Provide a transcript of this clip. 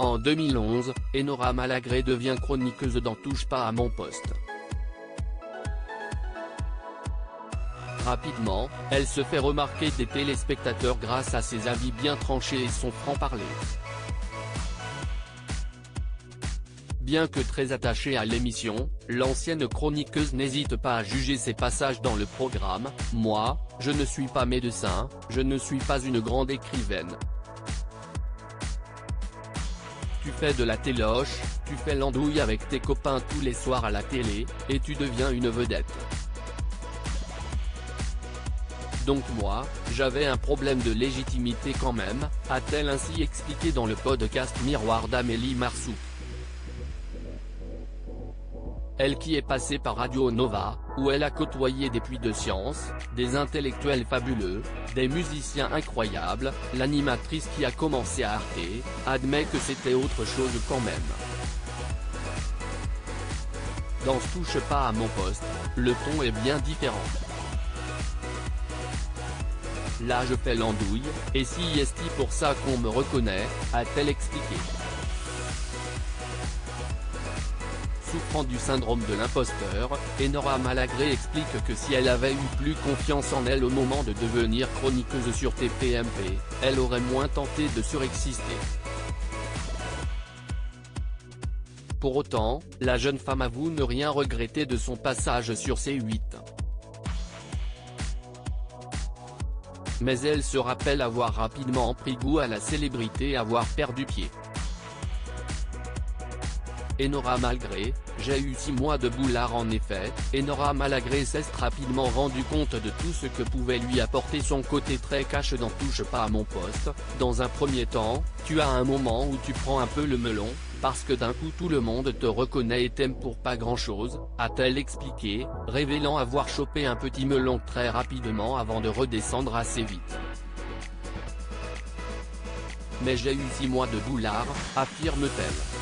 En 2011, Enora Malagré devient chroniqueuse dans Touche pas à mon poste. Rapidement, elle se fait remarquer des téléspectateurs grâce à ses avis bien tranchés et son franc-parler. Bien que très attachée à l'émission, l'ancienne chroniqueuse n'hésite pas à juger ses passages dans le programme. « Moi, je ne suis pas médecin, je ne suis pas une grande écrivaine. Tu fais de la téloche, tu fais l'andouille avec tes copains tous les soirs à la télé, et tu deviens une vedette. Donc moi, j'avais un problème de légitimité quand même », a-t-elle ainsi expliqué dans le podcast Miroir d'Amélie Marceau. Elle qui est passée par Radio Nova, où elle a côtoyé des puits de science, des intellectuels fabuleux, des musiciens incroyables, l'animatrice qui a commencé à Arte, admet que c'était autre chose quand même. Dans Touche pas à mon poste, le ton est bien différent. Là je fais l'andouille, et si est-ce pour ça qu'on me reconnaît, a-t-elle expliqué. Souffrant du syndrome de l'imposteur, Enora Malagré explique que si elle avait eu plus confiance en elle au moment de devenir chroniqueuse sur TPMP, elle aurait moins tenté de surexister. Pour autant, la jeune femme avoue ne rien regretter de son passage sur C8. Mais elle se rappelle avoir rapidement pris goût à la célébrité et avoir perdu pied. Enora Malagré, j'ai eu 6 mois de boulard en effet. Enora Malagré s'est rapidement rendu compte de tout ce que pouvait lui apporter son côté très cash dans Touche pas à mon poste. Dans un premier temps, tu as un moment où tu prends un peu le melon, parce que d'un coup tout le monde te reconnaît et t'aime pour pas grand chose, a-t-elle expliqué, révélant avoir chopé un petit melon très rapidement avant de redescendre assez vite. Mais j'ai eu 6 mois de boulard, affirme-t-elle.